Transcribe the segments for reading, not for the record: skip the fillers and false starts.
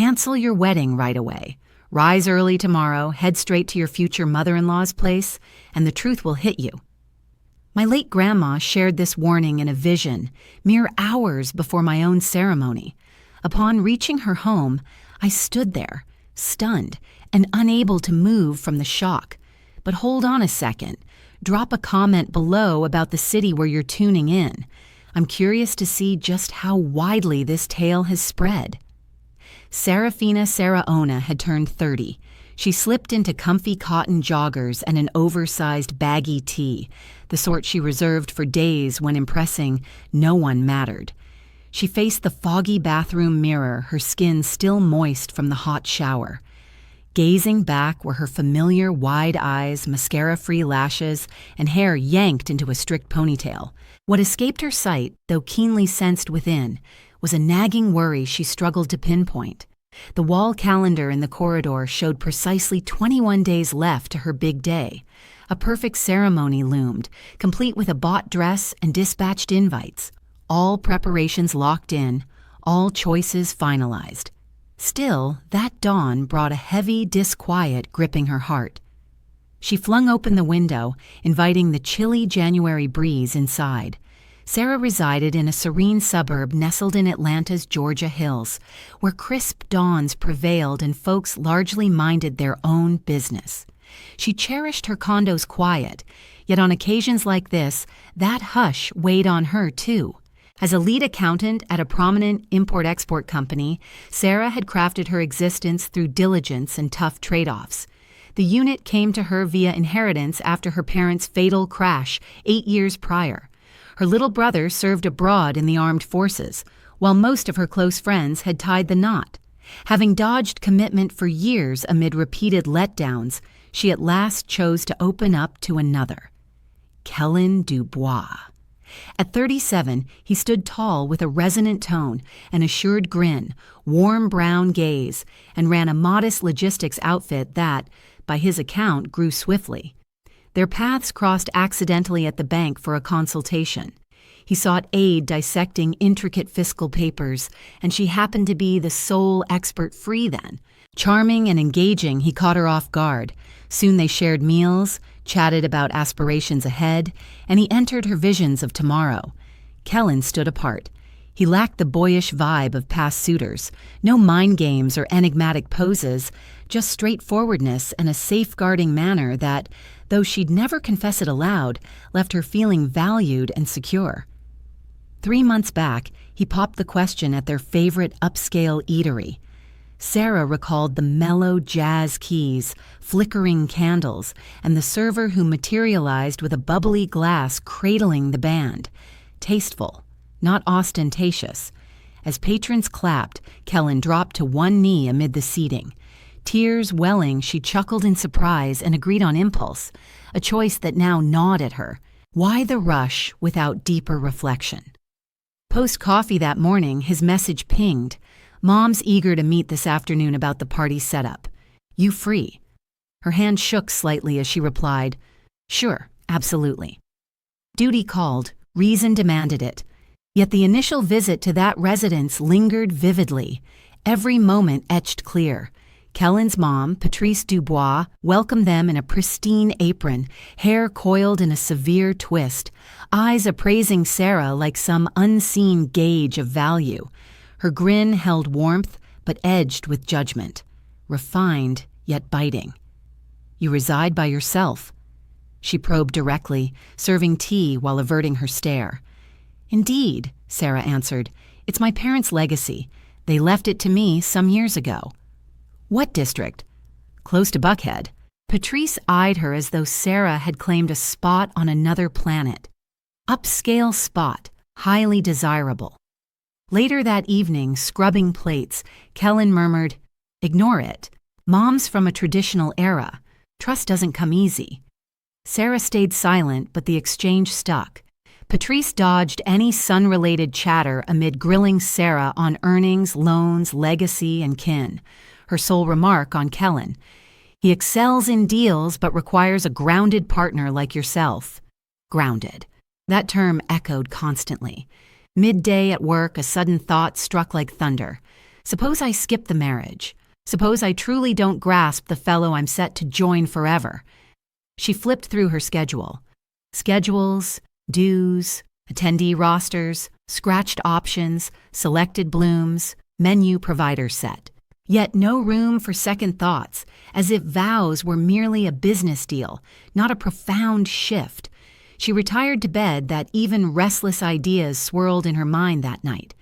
Cancel your wedding right away. Rise early tomorrow, head straight to your future mother-in-law's place, and the truth will hit you. My late grandma shared this warning in a vision, mere hours before my own ceremony. Upon reaching her home, I stood there, stunned and unable to move from the shock. But hold on a second. Drop a comment below about the city where you're tuning in. I'm curious to see just how widely this tale has spread. Serafina Saraona had turned 30. She slipped into comfy cotton joggers and an oversized baggy tee, the sort she reserved for days when impressing no one mattered. She faced the foggy bathroom mirror, her skin still moist from the hot shower. Gazing back were her familiar wide eyes, mascara-free lashes, and hair yanked into a strict ponytail. What escaped her sight, though keenly sensed within, was a nagging worry she struggled to pinpoint. The wall calendar in the corridor showed precisely 21 days left to her big day. A perfect ceremony loomed, complete with a bought dress and dispatched invites. All preparations locked in, all choices finalized. Still, that dawn brought a heavy disquiet gripping her heart. She flung open the window, inviting the chilly January breeze inside. Sarah resided in a serene suburb nestled in Atlanta's Georgia hills, where crisp dawns prevailed and folks largely minded their own business. She cherished her condo's quiet, yet on occasions like this, that hush weighed on her too. As a lead accountant at a prominent import-export company, Sarah had crafted her existence through diligence and tough trade-offs. The unit came to her via inheritance after her parents' fatal crash 8 years prior. Her little brother served abroad in the armed forces, while most of her close friends had tied the knot. Having dodged commitment for years amid repeated letdowns, she at last chose to open up to another. Kellen Dubois. At 37, he stood tall with a resonant tone, an assured grin, warm brown gaze, and ran a modest logistics outfit that, by his account, grew swiftly. Their paths crossed accidentally at the bank for a consultation. He sought aid dissecting intricate fiscal papers, and she happened to be the sole expert free then. Charming and engaging, he caught her off guard. Soon they shared meals, chatted about aspirations ahead, and he entered her visions of tomorrow. Kellen stood apart. He lacked the boyish vibe of past suitors, no mind games or enigmatic poses, just straightforwardness and a safeguarding manner that, though she'd never confess it aloud, left her feeling valued and secure. 3 months back, he popped the question at their favorite upscale eatery. Sarah recalled the mellow jazz keys, flickering candles, and the server who materialized with a bubbly glass cradling the band. Tasteful, not ostentatious. As patrons clapped, Kellen dropped to one knee amid the seating. Tears welling, she chuckled in surprise and agreed on impulse, a choice that now gnawed at her. Why the rush without deeper reflection? Post-coffee that morning, his message pinged. Mom's eager to meet this afternoon about the party setup. You free? Her hand shook slightly as she replied, Sure, absolutely. Duty called, reason demanded it. Yet the initial visit to that residence lingered vividly, every moment etched clear. Kellen's mom, Patrice Dubois, welcomed them in a pristine apron, hair coiled in a severe twist, eyes appraising Sarah like some unseen gauge of value. Her grin held warmth, but edged with judgment. Refined, yet biting. You reside by yourself? She probed directly, serving tea while averting her stare. Indeed, Sarah answered. It's my parents' legacy. They left it to me some years ago. What district? Close to Buckhead. Patrice eyed her as though Sarah had claimed a spot on another planet. Upscale spot, highly desirable. Later that evening, scrubbing plates, Kellen murmured, Ignore it. Mom's from a traditional era. Trust doesn't come easy. Sarah stayed silent, but the exchange stuck. Patrice dodged any son-related chatter amid grilling Sarah on earnings, loans, legacy, and kin. Her sole remark on Kellen. He excels in deals but requires a grounded partner like yourself. Grounded. That term echoed constantly. Midday at work, a sudden thought struck like thunder. Suppose I skip the marriage. Suppose I truly don't grasp the fellow I'm set to join forever. She flipped through her schedule. Schedules, dues, attendee rosters, scratched options, selected blooms, menu provider set. Yet no room for second thoughts, as if vows were merely a business deal, not a profound shift. She retired to bed that even restless ideas swirled in her mind that night.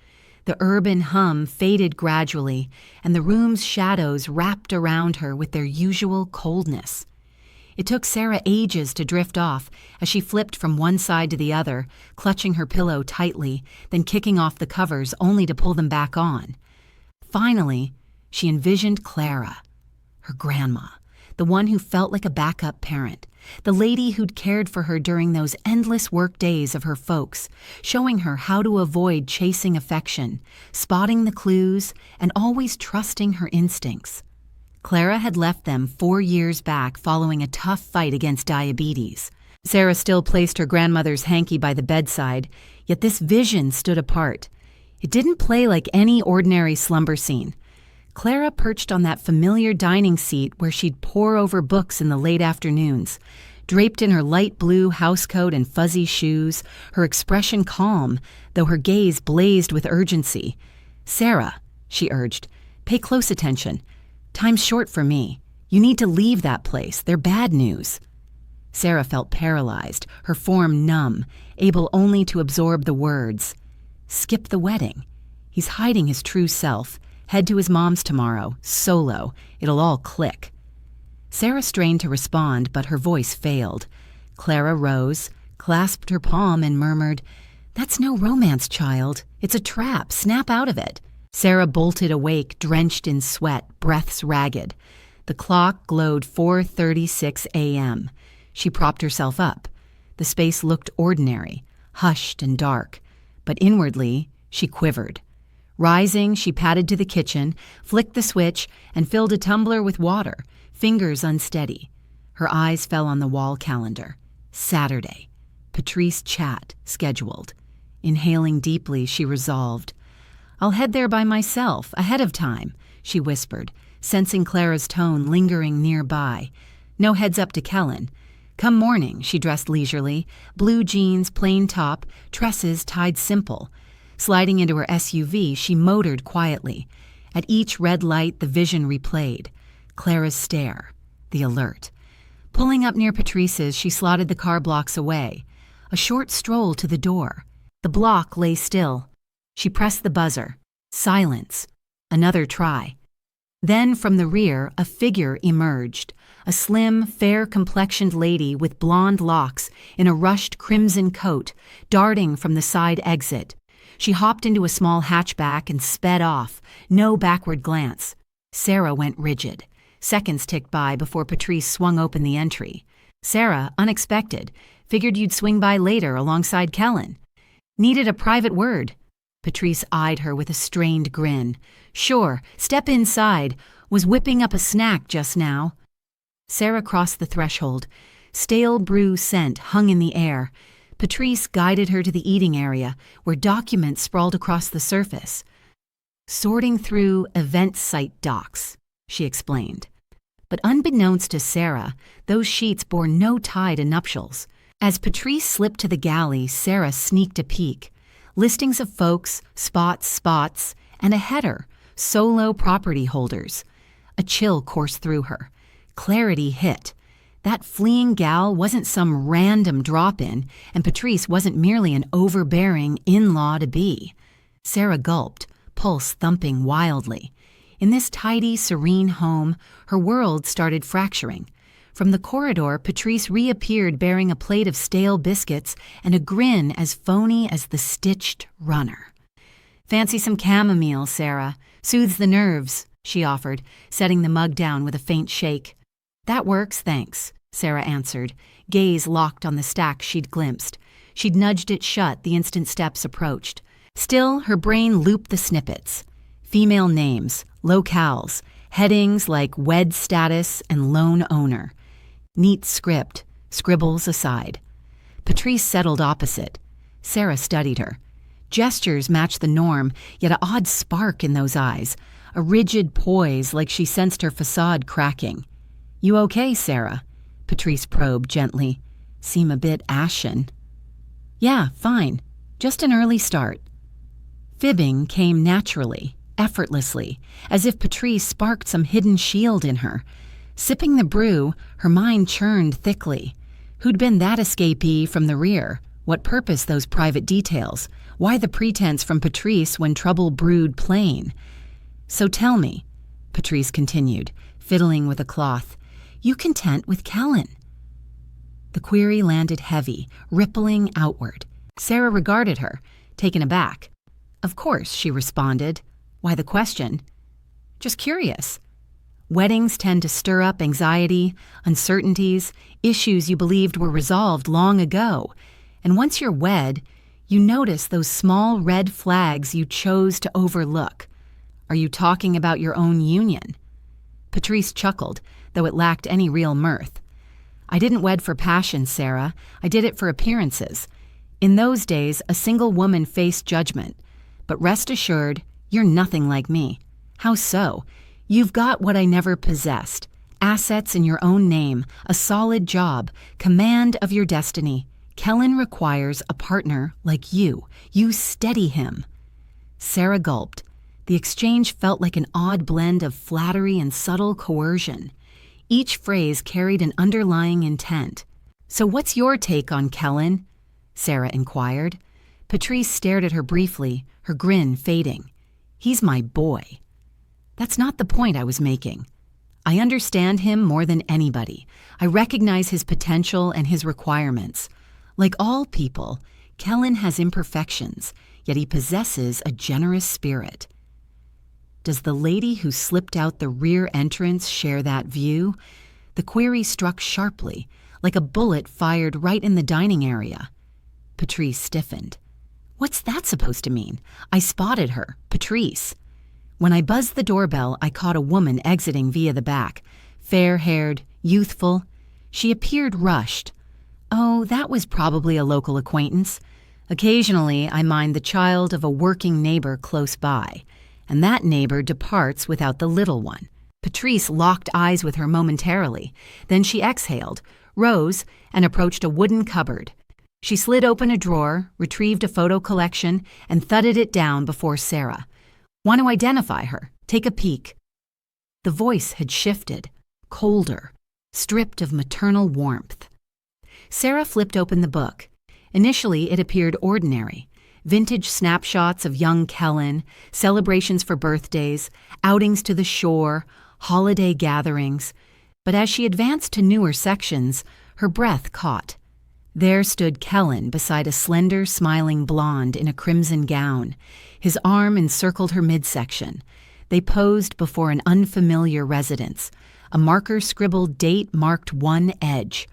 The urban hum faded gradually, and the room's shadows wrapped around her with their usual coldness. It took Sarah ages to drift off as she flipped from one side to the other, clutching her pillow tightly, then kicking off the covers only to pull them back on. Finally, she envisioned Clara, her grandma, the one who felt like a backup parent, the lady who'd cared for her during those endless work days of her folks, showing her how to avoid chasing affection, spotting the clues, and always trusting her instincts. Clara had left them 4 years back following a tough fight against diabetes. Sarah still placed her grandmother's hanky by the bedside, yet this vision stood apart. It didn't play like any ordinary slumber scene. Clara perched on that familiar dining seat where she'd pore over books in the late afternoons. Draped in her light blue housecoat and fuzzy shoes, her expression calm, though her gaze blazed with urgency. "Sarah," she urged, "pay close attention. Time's short for me. You need to leave that place. They're bad news." Sarah felt paralyzed, her form numb, able only to absorb the words. Skip the wedding. He's hiding his true self. Head to his mom's tomorrow, solo. It'll all click. Sarah strained to respond, but her voice failed. Clara rose, clasped her palm, and murmured, "That's no romance, child. It's a trap. Snap out of it." Sarah bolted awake, drenched in sweat, breaths ragged. The clock glowed 4:36 a.m. She propped herself up. The space looked ordinary, hushed and dark, but inwardly she quivered. Rising, she padded to the kitchen, flicked the switch, and filled a tumbler with water, fingers unsteady. Her eyes fell on the wall calendar. Saturday. Patrice chat, scheduled. Inhaling deeply, she resolved. "I'll head there by myself, ahead of time," she whispered, sensing Clara's tone lingering nearby. No heads up to Kellen. Come morning, she dressed leisurely, blue jeans, plain top, tresses tied simple. Sliding into her SUV, she motored quietly. At each red light, the vision replayed. Clara's stare, the alert. Pulling up near Patrice's, she slotted the car blocks away. A short stroll to the door. The block lay still. She pressed the buzzer. Silence. Another try. Then, from the rear, a figure emerged. A slim, fair-complexioned lady with blonde locks in a rushed crimson coat, darting from the side exit. She hopped into a small hatchback and sped off, no backward glance. Sarah went rigid. Seconds ticked by before Patrice swung open the entry. "Sarah, unexpected. Figured you'd swing by later alongside Kellen." "Needed a private word." Patrice eyed her with a strained grin. "Sure, step inside. Was whipping up a snack just now." Sarah crossed the threshold. Stale brew scent hung in the air. Patrice guided her to the eating area, where documents sprawled across the surface. "Sorting through event site docs," she explained. But unbeknownst to Sarah, those sheets bore no tie to nuptials. As Patrice slipped to the galley, Sarah sneaked a peek. Listings of folks, spots, and a header, solo property holders. A chill coursed through her. Clarity hit. That fleeing gal wasn't some random drop-in, and Patrice wasn't merely an overbearing in-law-to-be. Sarah gulped, pulse thumping wildly. In this tidy, serene home, her world started fracturing. From the corridor, Patrice reappeared bearing a plate of stale biscuits and a grin as phony as the stitched runner. "Fancy some chamomile, Sarah. Soothes the nerves," she offered, setting the mug down with a faint shake. "That works, thanks," Sarah answered, gaze locked on the stack she'd glimpsed. She'd nudged it shut the instant steps approached. Still, her brain looped the snippets. Female names, locales, headings like wed status and lone owner. Neat script, scribbles aside. Patrice settled opposite. Sarah studied her. Gestures matched the norm, yet an odd spark in those eyes, a rigid poise like she sensed her facade cracking. "You okay, Sarah?" Patrice probed gently. "Seem a bit ashen." "Yeah, fine. Just an early start." Fibbing came naturally, effortlessly, as if Patrice sparked some hidden shield in her. Sipping the brew, her mind churned thickly. Who'd been that escapee from the rear? What purpose those private details? Why the pretense from Patrice when trouble brewed plain? "So tell me," Patrice continued, fiddling with a cloth, "you content with Kellen?" The query landed heavy, rippling outward. Sarah regarded her, taken aback. "Of course," she responded. "Why the question?" "Just curious." Weddings tend to stir up anxiety, uncertainties, issues you believed were resolved long ago. And once you're wed, you notice those small red flags you chose to overlook. Are you talking about your own union? Patrice chuckled, though it lacked any real mirth. "I didn't wed for passion, Sarah. I did it for appearances. In those days, a single woman faced judgment. But rest assured, you're nothing like me." "How so?" "You've got what I never possessed. Assets in your own name, a solid job, command of your destiny. Kellen requires a partner like you. You steady him." Sarah gulped. The exchange felt like an odd blend of flattery and subtle coercion. Each phrase carried an underlying intent. "So what's your take on Kellen?" Sarah inquired. Patrice stared at her briefly, her grin fading. "He's my boy." "That's not the point I was making. I understand him more than anybody. I recognize his potential and his requirements. Like all people, Kellen has imperfections, yet he possesses a generous spirit." Does the lady who slipped out the rear entrance share that view? The query struck sharply, like a bullet fired right in the dining area. Patrice stiffened. "What's that supposed to mean? I spotted her, Patrice." When I buzzed the doorbell, I caught a woman exiting via the back, fair-haired, youthful. She appeared rushed. "Oh, that was probably a local acquaintance. Occasionally, I mind the child of a working neighbor close by, and that neighbor departs without the little one." Patrice locked eyes with her momentarily. Then she exhaled, rose, and approached a wooden cupboard. She slid open a drawer, retrieved a photo collection, and thudded it down before Sarah. "Want to identify her? Take a peek." The voice had shifted, colder, stripped of maternal warmth. Sarah flipped open the book. Initially, it appeared ordinary. Vintage snapshots of young Kellen, celebrations for birthdays, outings to the shore, holiday gatherings. But as she advanced to newer sections, her breath caught. There stood Kellen beside a slender, smiling blonde in a crimson gown. His arm encircled her midsection. They posed before an unfamiliar residence. A marker-scribbled date marked one edge.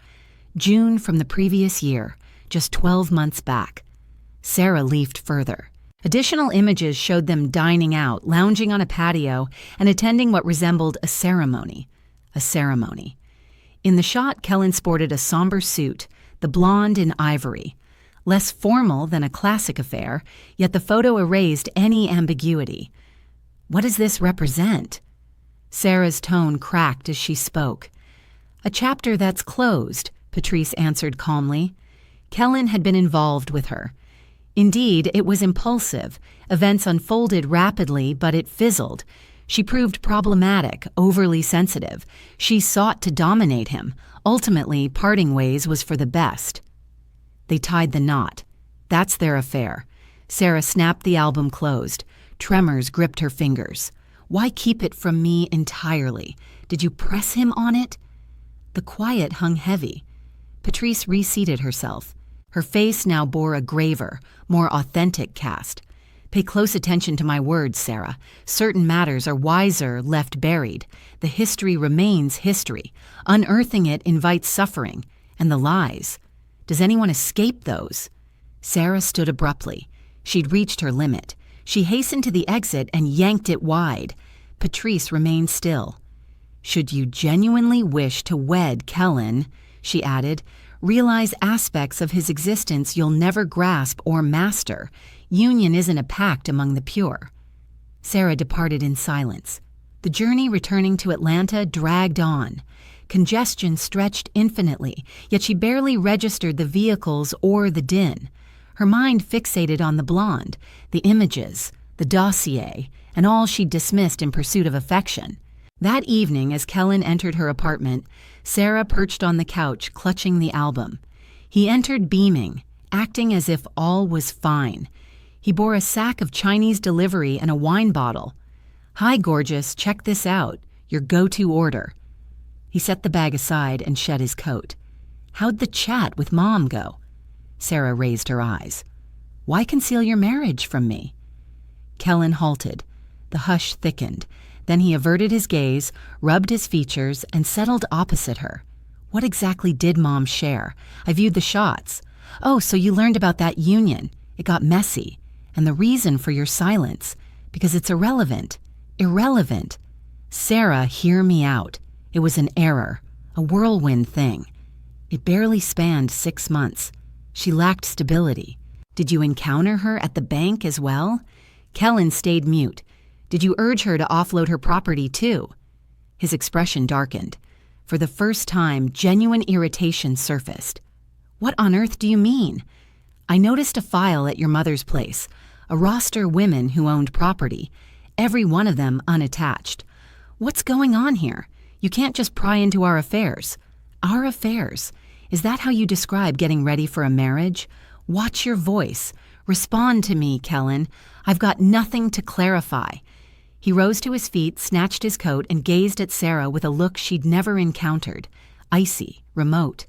June from the previous year, just 12 months back. Sarah leafed further. Additional images showed them dining out, lounging on a patio, and attending what resembled a ceremony. A ceremony. In the shot, Kellen sported a somber suit, the blonde in ivory. Less formal than a classic affair, yet the photo erased any ambiguity. What does this represent? Sarah's tone cracked as she spoke. "A chapter that's closed," Patrice answered calmly. Kellen had been involved with her. Indeed, it was impulsive. Events unfolded rapidly, but it fizzled. She proved problematic, overly sensitive. She sought to dominate him. Ultimately, parting ways was for the best. They tied the knot. That's their affair. Sarah snapped the album closed. Tremors gripped her fingers. "Why keep it from me entirely? Did you press him on it?" The quiet hung heavy. Patrice reseated herself. Her face now bore a graver, more authentic cast. "Pay close attention to my words, Sarah. Certain matters are wiser left buried. The history remains history. Unearthing it invites suffering. And the lies. Does anyone escape those?" Sarah stood abruptly. She'd reached her limit. She hastened to the exit and yanked it wide. Patrice remained still. "Should you genuinely wish to wed Kellen," she added, "realize aspects of his existence you'll never grasp or master. Union isn't a pact among the pure." Sarah departed in silence. The journey returning to Atlanta dragged on. Congestion stretched infinitely, yet she barely registered the vehicles or the din. Her mind fixated on the blonde, the images, the dossier, and all she'd dismissed in pursuit of affection. That evening, as Kellen entered her apartment, Sarah perched on the couch, clutching the album. He entered beaming, acting as if all was fine. He bore a sack of Chinese delivery and a wine bottle. "Hi, gorgeous, check this out. Your go-to order." He set the bag aside and shed his coat. "How'd the chat with Mom go?" Sarah raised her eyes. "Why conceal your marriage from me?" Kellen halted. The hush thickened. Then he averted his gaze, rubbed his features, and settled opposite her. "What exactly did Mom share? I viewed the shots. Oh, so you learned about that union. It got messy. And the reason for your silence. Because it's irrelevant. Irrelevant. Sarah, hear me out. It was an error. A whirlwind thing. It barely spanned 6 months. She lacked stability. Did you encounter her at the bank as well?" Kellen stayed mute. "Did you urge her to offload her property too?" His expression darkened. For the first time, genuine irritation surfaced. "What on earth do you mean?" "I noticed a file at your mother's place, a roster of women who owned property, every one of them unattached. What's going on here? You can't just pry into our affairs." "Our affairs? Is that how you describe getting ready for a marriage? Watch your voice. Respond to me, Kellen. I've got nothing to clarify." He rose to his feet, snatched his coat, and gazed at Sarah with a look she'd never encountered. Icy, remote.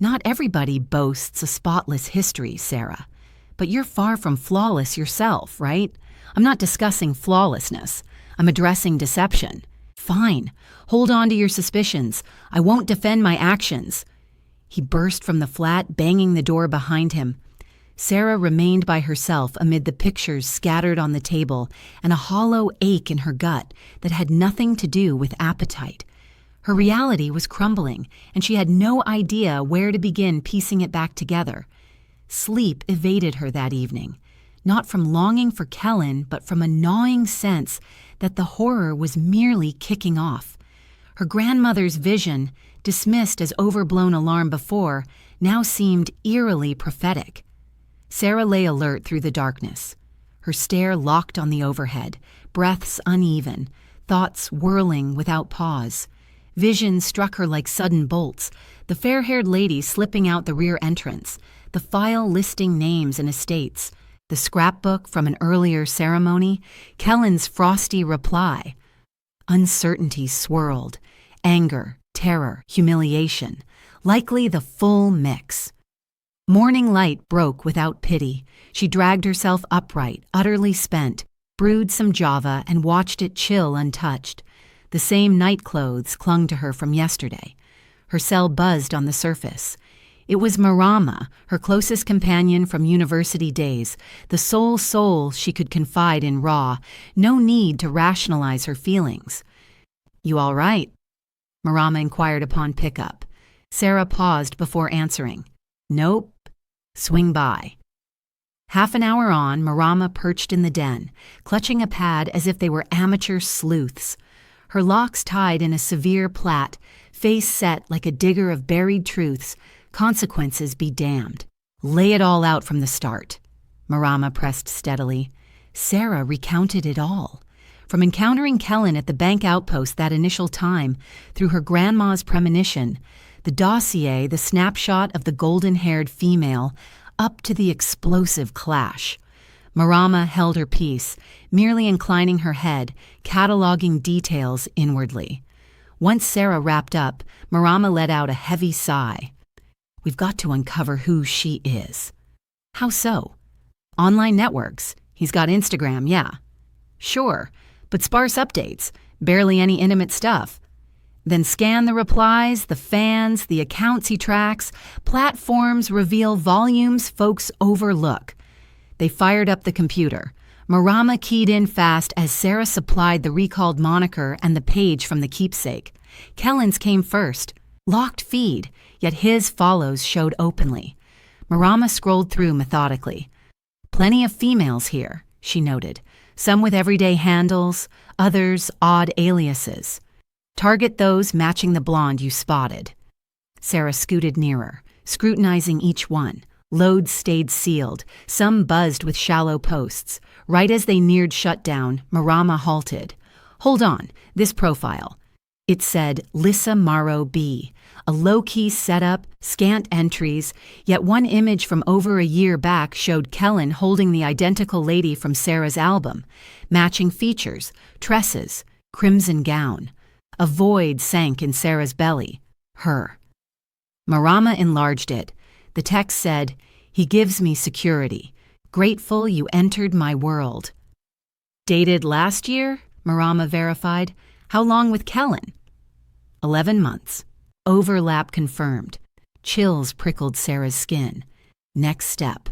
"Not everybody boasts a spotless history, Sarah. But you're far from flawless yourself, right? I'm not discussing flawlessness. I'm addressing deception." "Fine. Hold on to your suspicions. I won't defend my actions." He burst from the flat, banging the door behind him. Sarah remained by herself amid the pictures scattered on the table and a hollow ache in her gut that had nothing to do with appetite. Her reality was crumbling, and she had no idea where to begin piecing it back together. Sleep evaded her that evening, not from longing for Kellen, but from a gnawing sense that the horror was merely kicking off. Her grandmother's vision, dismissed as overblown alarm before, now seemed eerily prophetic. Sarah lay alert through the darkness, her stare locked on the overhead, breaths uneven, thoughts whirling without pause. Visions struck her like sudden bolts, the fair-haired lady slipping out the rear entrance, the file listing names and estates, the scrapbook from an earlier ceremony, Kellen's frosty reply. Uncertainty swirled, anger, terror, humiliation, likely the full mix. Morning light broke without pity. She dragged herself upright, utterly spent, brewed some java, and watched it chill untouched. The same night clothes clung to her from yesterday. Her cell buzzed on the surface. It was Marama, her closest companion from university days, the sole soul she could confide in raw, no need to rationalize her feelings. "You all right?" Marama inquired upon pickup. Sarah paused before answering. "Nope. Swing by." Half an hour on, Marama perched in the den, clutching a pad as if they were amateur sleuths. Her locks tied in a severe plait, face set like a digger of buried truths, consequences be damned. "Lay it all out from the start." Marama pressed steadily. Sarah recounted it all. From encountering Kellen at the bank outpost that initial time, through her grandma's premonition, the dossier, the snapshot of the golden-haired female, up to the explosive clash. Marama held her peace, merely inclining her head, cataloging details inwardly. Once Sarah wrapped up, Marama let out a heavy sigh. "We've got to uncover who she is." "How so?" "Online networks. He's got Instagram, yeah." "Sure, but sparse updates, barely any intimate stuff." "Then scan the replies, the fans, the accounts he tracks. Platforms reveal volumes folks overlook." They fired up the computer. Marama keyed in fast as Sarah supplied the recalled moniker and the page from the keepsake. Kellen's came first. Locked feed, yet his follows showed openly. Marama scrolled through methodically. "Plenty of females here," she noted. some with everyday handles, others odd aliases. Target those matching the blonde you spotted. Sarah scooted nearer, scrutinizing each one. Loads stayed sealed, some buzzed with shallow posts. Right as they neared shutdown, Marama halted. "Hold on, this profile." It said Lissa Morrow B., a low-key setup, scant entries, yet one image from over a year back showed Kellen holding the identical lady from Sarah's album. Matching features, tresses, crimson gown. A void sank in Sarah's belly. Her. Marama enlarged it. The text said, "He gives me security. Grateful you entered my world." "Dated last year?" Marama verified. "How long with Kellen?" 11 months. Overlap confirmed. Chills prickled Sarah's skin. Next step.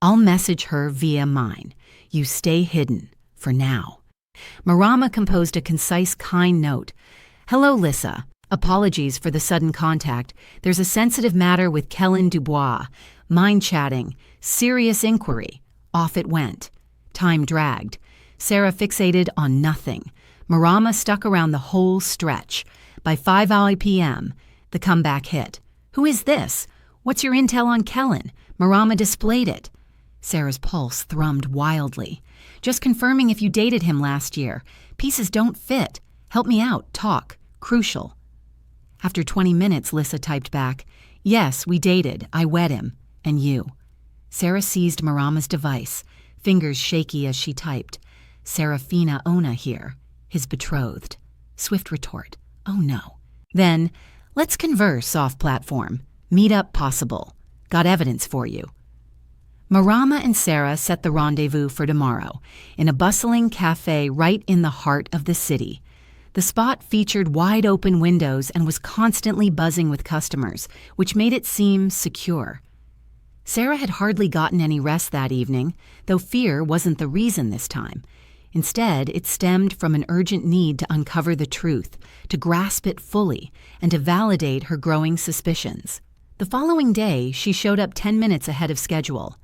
"I'll message her via mine. You stay hidden, for now." Marama composed a concise, kind note. "Hello, Lissa. Apologies for the sudden contact. There's a sensitive matter with Kellen Dubois. Mind chatting. Serious inquiry." Off it went. Time dragged. Sarah fixated on nothing. Marama stuck around the whole stretch. By 5 p.m., the comeback hit. "Who is this? What's your intel on Kellen?" Marama displayed it. Sarah's pulse thrummed wildly. "Just confirming if you dated him last year. Pieces don't fit. Help me out. Talk. Crucial." After 20 minutes, Lissa typed back, "Yes, we dated. I wed him. And you." Sarah seized Marama's device, fingers shaky as she typed. "Serafina Ona here, his betrothed." Swift retort. "Oh no." Then, "Let's converse off-platform. Meet up possible. Got evidence for you." Marama and Sarah set the rendezvous for tomorrow, in a bustling cafe right in the heart of the city. The spot featured wide-open windows and was constantly buzzing with customers, which made it seem secure. Sarah had hardly gotten any rest that evening, though fear wasn't the reason this time. Instead, it stemmed from an urgent need to uncover the truth, to grasp it fully, and to validate her growing suspicions. The following day, she showed up 10 minutes ahead of schedule.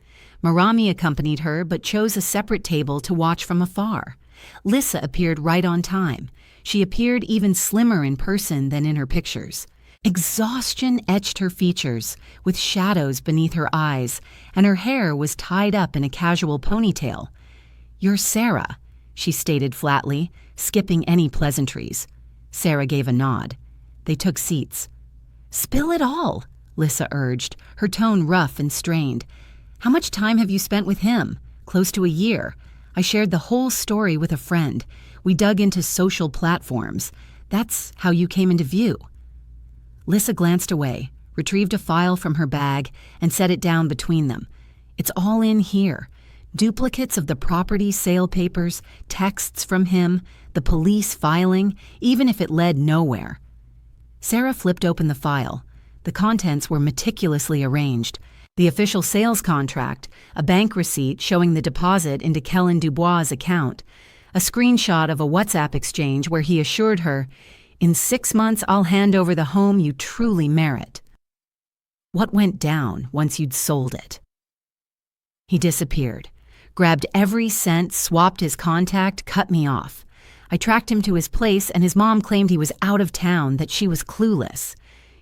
Marami accompanied her, but chose a separate table to watch from afar. Lissa appeared right on time. She appeared even slimmer in person than in her pictures. Exhaustion etched her features, with shadows beneath her eyes, and her hair was tied up in a casual ponytail. "You're Sarah," she stated flatly, skipping any pleasantries. Sarah gave a nod. They took seats. "Spill it all," Lissa urged, her tone rough and strained. "How much time have you spent with him?" "Close to a year. I shared the whole story with a friend. We dug into social platforms. That's how you came into view." Lissa glanced away, retrieved a file from her bag, and set it down between them. "It's all in here. Duplicates of the property sale papers, texts from him, the police filing, even if it led nowhere." Sarah flipped open the file. The contents were meticulously arranged. The official sales contract, a bank receipt showing the deposit into Kellen Dubois' account, a screenshot of a WhatsApp exchange where he assured her, "In 6 months, I'll hand over the home you truly merit." What went down once you'd sold it? He disappeared, grabbed every cent, swapped his contact, cut me off. I tracked him to his place, and his mom claimed he was out of town, that she was clueless.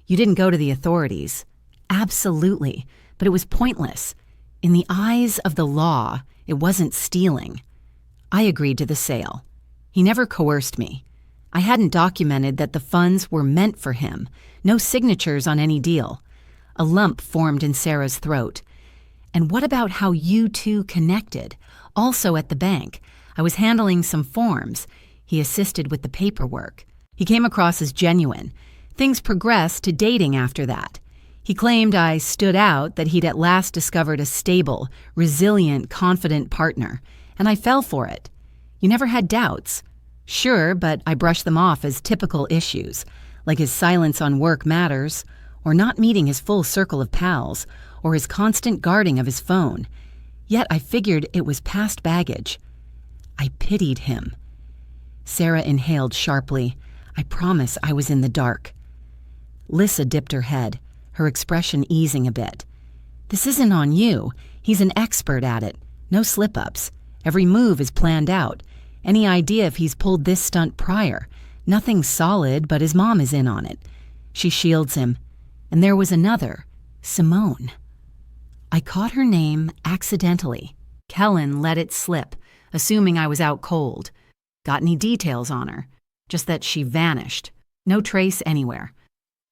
"You didn't go to the authorities." "Absolutely, but it was pointless. In the eyes of the law, it wasn't stealing." I agreed to the sale. He never coerced me. I hadn't documented that the funds were meant for him, no signatures on any deal. A lump formed in Sarah's throat. "And what about how you two connected? Also at the bank. I was handling some forms." He assisted with the paperwork. He came across as genuine. Things progressed to dating after that. He claimed I stood out, that he'd at last discovered a stable, resilient, confident partner, and I fell for it. "You never had doubts?" "Sure, but I brushed them off as typical issues, like his silence on work matters, or not meeting his full circle of pals, or his constant guarding of his phone. Yet I figured it was past baggage. I pitied him." Sarah inhaled sharply. "I promise I was in the dark." Lissa dipped her head, her expression easing a bit. "This isn't on you. He's an expert at it. No slip-ups. Every move is planned out. Any idea if he's pulled this stunt prior? Nothing solid, but his mom is in on it. She shields him. And there was another, Simone. I caught her name accidentally. Kellen let it slip, assuming I was out cold. Got any details on her? Just that she vanished. No trace anywhere.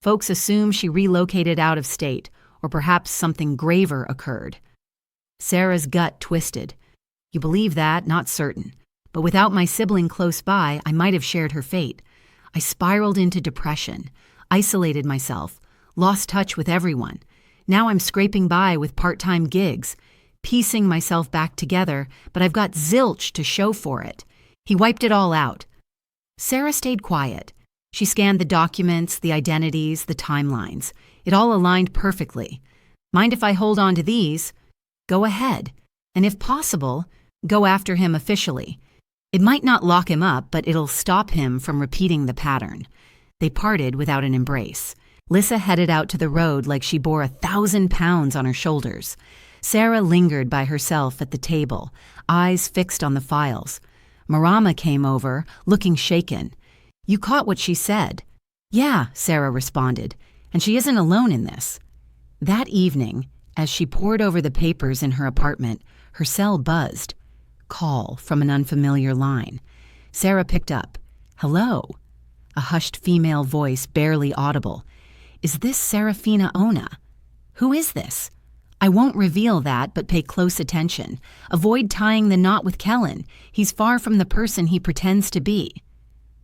Folks assume she relocated out of state, or perhaps something graver occurred. Sarah's gut twisted. You believe that? Not certain. But without my sibling close by, I might have shared her fate. I spiraled into depression, isolated myself, lost touch with everyone. Now I'm scraping by with part-time gigs, piecing myself back together, but I've got zilch to show for it. He wiped it all out. Sarah stayed quiet. She scanned the documents, the identities, the timelines. It all aligned perfectly. Mind if I hold on to these? Go ahead. And if possible, go after him officially. It might not lock him up, but it'll stop him from repeating the pattern. They parted without an embrace. Lissa headed out to the road like she bore 1,000 pounds on her shoulders. Sarah lingered by herself at the table, eyes fixed on the files. Marama came over, looking shaken. You caught what she said. Yeah, Sarah responded, and she isn't alone in this. That evening, as she pored over the papers in her apartment, her cell buzzed. Call from an unfamiliar line. Sarah picked up. Hello. A hushed female voice, barely audible. Is this Serafina Ona? Who is this? I won't reveal that, but pay close attention. Avoid tying the knot with Kellen. He's far from the person he pretends to be.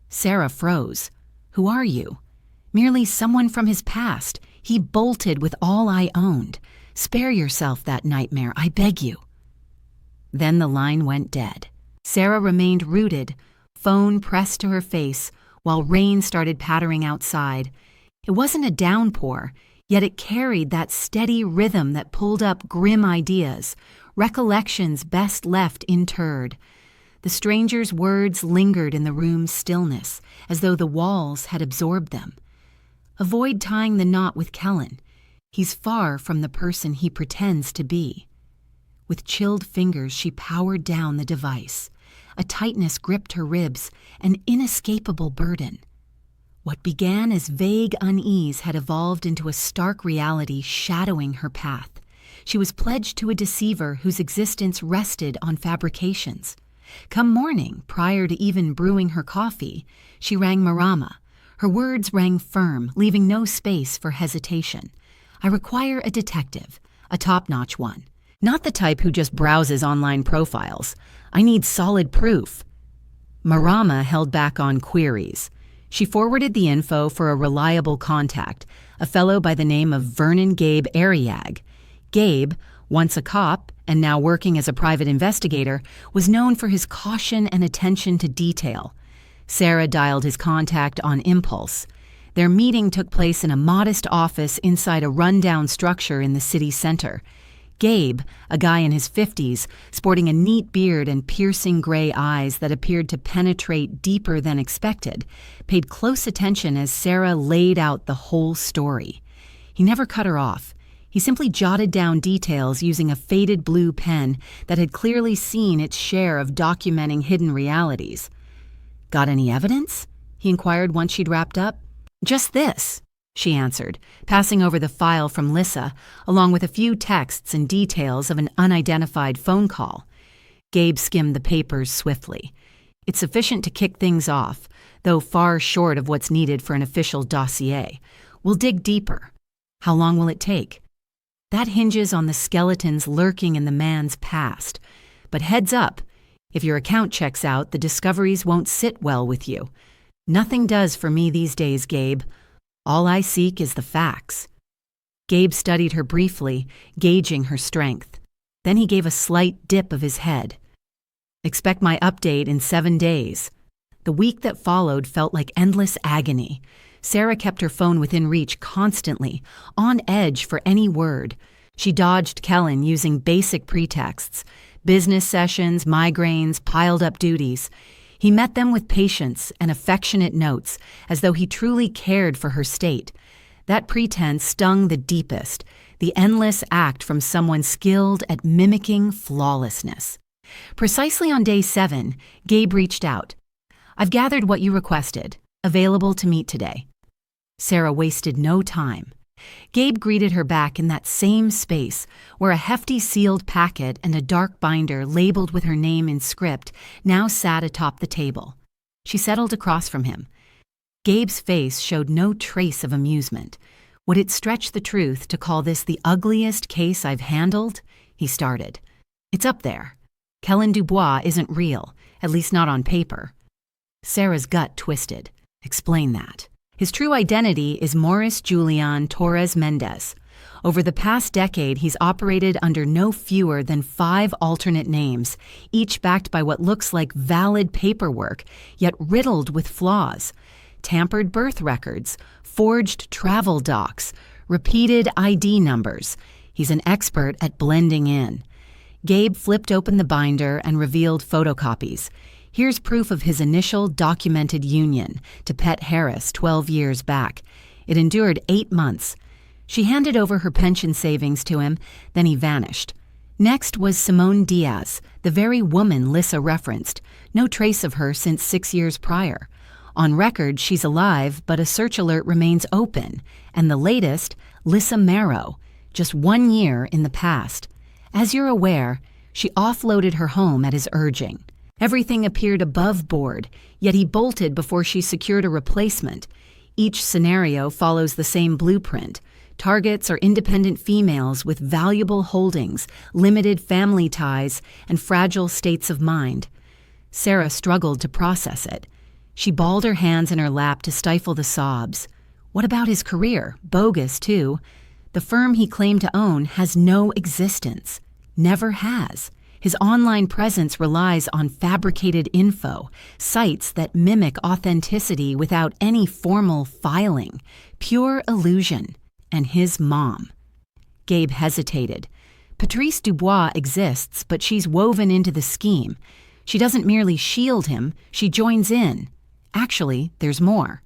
Sarah froze. Who are you? Merely someone from his past. He bolted with all I owned. Spare yourself that nightmare, I beg you. Then the line went dead. Sarah remained rooted, phone pressed to her face, while rain started pattering outside. It wasn't a downpour, yet it carried that steady rhythm that pulled up grim ideas, recollections best left interred. The stranger's words lingered in the room's stillness, as though the walls had absorbed them. Avoid tying the knot with Kellen. He's far from the person he pretends to be. With chilled fingers, she powered down the device. A tightness gripped her ribs, an inescapable burden. What began as vague unease had evolved into a stark reality shadowing her path. She was pledged to a deceiver whose existence rested on fabrications. Come morning, prior to even brewing her coffee, she rang Marama. Her words rang firm, leaving no space for hesitation. I require a detective, a top-notch one. Not the type who just browses online profiles. I need solid proof. Marama held back on queries. She forwarded the info for a reliable contact, a fellow by the name of Vernon Gabe Ariag. Gabe, once a cop and now working as a private investigator, was known for his caution and attention to detail. Sarah dialed his contact on impulse. Their meeting took place in a modest office inside a rundown structure in the city center. Gabe, a guy in his 50s, sporting a neat beard and piercing gray eyes that appeared to penetrate deeper than expected, paid close attention as Sarah laid out the whole story. He never cut her off. He simply jotted down details using a faded blue pen that had clearly seen its share of documenting hidden realities. Got any evidence? He inquired once she'd wrapped up. Just this, she answered, passing over the file from Lissa, along with a few texts and details of an unidentified phone call. Gabe skimmed the papers swiftly. It's sufficient to kick things off, though far short of what's needed for an official dossier. We'll dig deeper. How long will it take? That hinges on the skeletons lurking in the man's past. But heads up, if your account checks out, the discoveries won't sit well with you. Nothing does for me these days, Gabe. All I seek is the facts. Gabe studied her briefly, gauging her strength. Then he gave a slight dip of his head. Expect my update in 7 days. The week that followed felt like endless agony. Sarah kept her phone within reach constantly, on edge for any word. She dodged Kellen using basic pretexts. Business sessions, migraines, piled up duties. He met them with patience and affectionate notes, as though he truly cared for her state. That pretense stung the deepest, the endless act from someone skilled at mimicking flawlessness. Precisely on day 7, Gabe reached out. "I've gathered what you requested. Available to meet today." Sarah wasted no time. Gabe greeted her back in that same space where a hefty sealed packet and a dark binder labeled with her name in script now sat atop the table. She settled across from him. Gabe's face showed no trace of amusement. Would it stretch the truth to call this the ugliest case I've handled? He started. "It's up there. Kellen Dubois isn't real, at least not on paper." Sarah's gut twisted. "Explain that." "His true identity is Morris Julian Torres Mendez. Over the past decade, he's operated under no fewer than 5 alternate names, each backed by what looks like valid paperwork, yet riddled with flaws. Tampered birth records, forged travel docs, repeated ID numbers. He's an expert at blending in." Gabe flipped open the binder and revealed photocopies. Here's proof of his initial documented union to Pet Harris 12 years back. It endured 8 months. She handed over her pension savings to him, then he vanished. Next was Simone Diaz, the very woman Lissa referenced. No trace of her since 6 years prior. On record, she's alive, but a search alert remains open. And the latest, Lissa Marrow, just 1 year in the past. As you're aware, she offloaded her home at his urging. Everything appeared above board, yet he bolted before she secured a replacement. Each scenario follows the same blueprint. Targets are independent females with valuable holdings, limited family ties, and fragile states of mind. Sarah struggled to process it. She balled her hands in her lap to stifle the sobs. What about his career? Bogus, too. The firm he claimed to own has no existence. Never has. His online presence relies on fabricated info, sites that mimic authenticity without any formal filing. Pure illusion. And his mom. Gabe hesitated. Patrice Dubois exists, but she's woven into the scheme. She doesn't merely shield him, she joins in. Actually, there's more.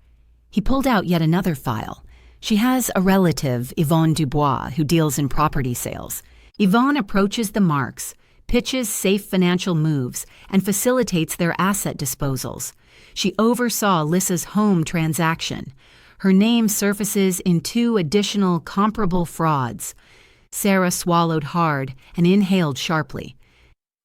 He pulled out yet another file. She has a relative, Yvonne Dubois, who deals in property sales. Yvonne approaches the Marks, pitches safe financial moves, and facilitates their asset disposals. She oversaw Lissa's home transaction. Her name surfaces in 2 additional comparable frauds. Sarah swallowed hard and inhaled sharply.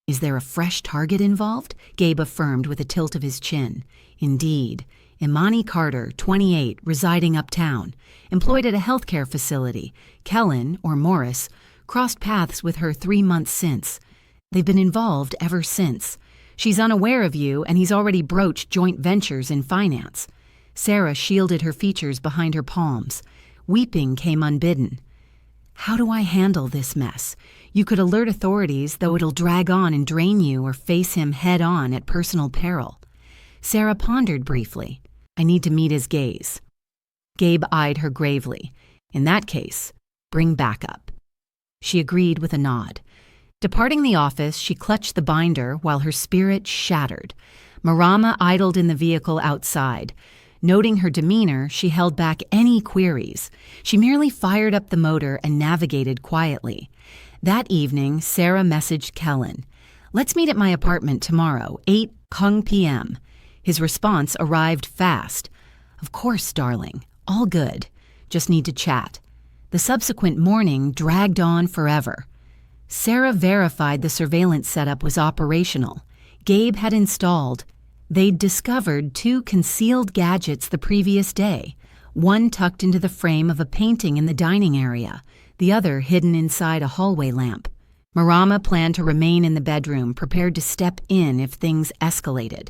"Is there a fresh target involved?" Gabe affirmed with a tilt of his chin. "Indeed. Imani Carter, 28, residing uptown, employed at a healthcare facility. Kellen, or Morris, crossed paths with her 3 months since. They've been involved ever since. She's unaware of you, and he's already broached joint ventures in finance." Sarah shielded her features behind her palms. Weeping came unbidden. "How do I handle this mess? You could alert authorities, though it'll drag on and drain you, or face him head-on at personal peril." Sarah pondered briefly. "I need to meet his gaze." Gabe eyed her gravely. "In that case, bring backup." She agreed with a nod. Departing the office, she clutched the binder while her spirit shattered. Marama idled in the vehicle outside. Noting her demeanor, she held back any queries. She merely fired up the motor and navigated quietly. That evening, Sarah messaged Kellen. "Let's meet at my apartment tomorrow, 8 Kung p.m. His response arrived fast. "Of course, darling. All good. Just need to chat." The subsequent morning dragged on forever. Sarah verified the surveillance setup was operational. Gabe had installed. They'd discovered 2 concealed gadgets the previous day, one tucked into the frame of a painting in the dining area, the other hidden inside a hallway lamp. Marama planned to remain in the bedroom, prepared to step in if things escalated.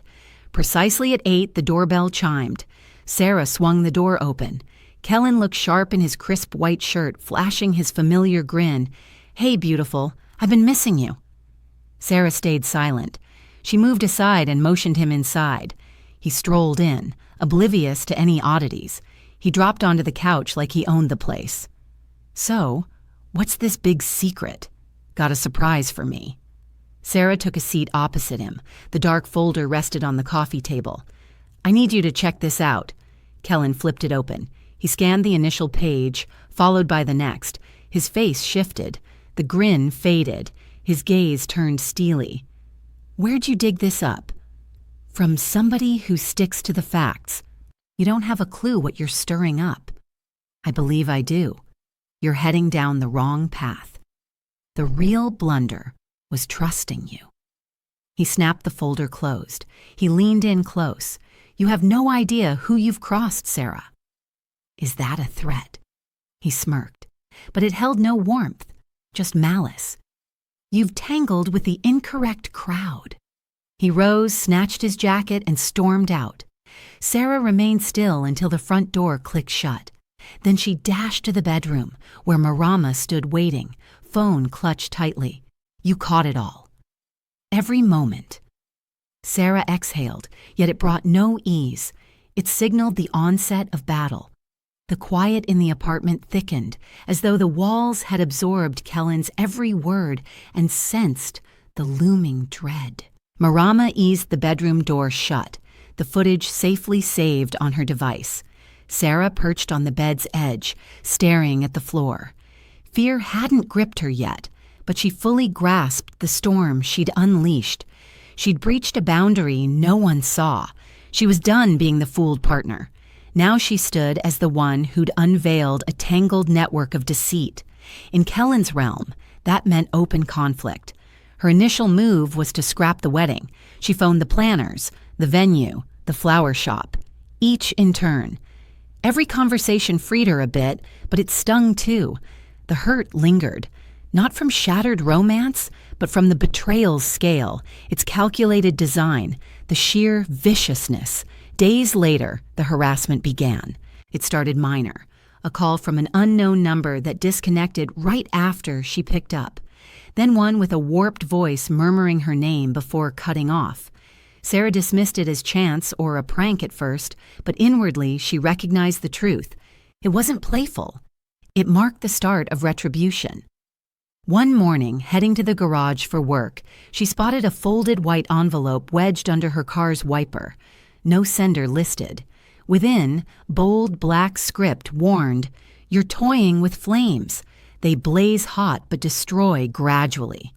Precisely at 8, the doorbell chimed. Sarah swung the door open. Kellen looked sharp in his crisp white shirt, flashing his familiar grin. "Hey, beautiful, I've been missing you." Sarah stayed silent. She moved aside and motioned him inside. He strolled in, oblivious to any oddities. He dropped onto the couch like he owned the place. "So, what's this big secret? Got a surprise for me." Sarah took a seat opposite him. The dark folder rested on the coffee table. "I need you to check this out." Kellen flipped it open. He scanned the initial page, followed by the next. His face shifted. The grin faded. His gaze turned steely. Where'd you dig this up? From somebody who sticks to the facts. You don't have a clue what you're stirring up. I believe I do. You're heading down the wrong path. The real blunder was trusting you. He snapped the folder closed. He leaned in close. You have no idea who you've crossed, Sarah. Is that a threat? He smirked, but it held no warmth, just malice. You've tangled with the incorrect crowd. He rose, snatched his jacket, and stormed out. Sarah remained still until the front door clicked shut. Then she dashed to the bedroom, where Marama stood waiting, phone clutched tightly. You caught it all. Every moment. Sarah exhaled, yet it brought no ease. It signaled the onset of battle. The quiet in the apartment thickened, as though the walls had absorbed Kellen's every word and sensed the looming dread. Marama eased the bedroom door shut, the footage safely saved on her device. Sarah perched on the bed's edge, staring at the floor. Fear hadn't gripped her yet, but she fully grasped the storm she'd unleashed. She'd breached a boundary no one saw. She was done being the fooled partner. Now she stood as the one who'd unveiled a tangled network of deceit. In Kellen's realm, that meant open conflict. Her initial move was to scrap the wedding. She phoned the planners, the venue, the flower shop, each in turn. Every conversation freed her a bit, but it stung too. The hurt lingered, not from shattered romance, but from the betrayal's scale, its calculated design, the sheer viciousness. Days later, the harassment began. It started minor, a call from an unknown number that disconnected right after she picked up. Then one with a warped voice murmuring her name before cutting off. Sarah dismissed it as chance or a prank at first, but inwardly she recognized the truth. It wasn't playful. It marked the start of retribution. One morning, heading to the garage for work, she spotted a folded white envelope wedged under her car's wiper. No sender listed. Within, bold black script warned, "You're toying with flames. They blaze hot but destroy gradually."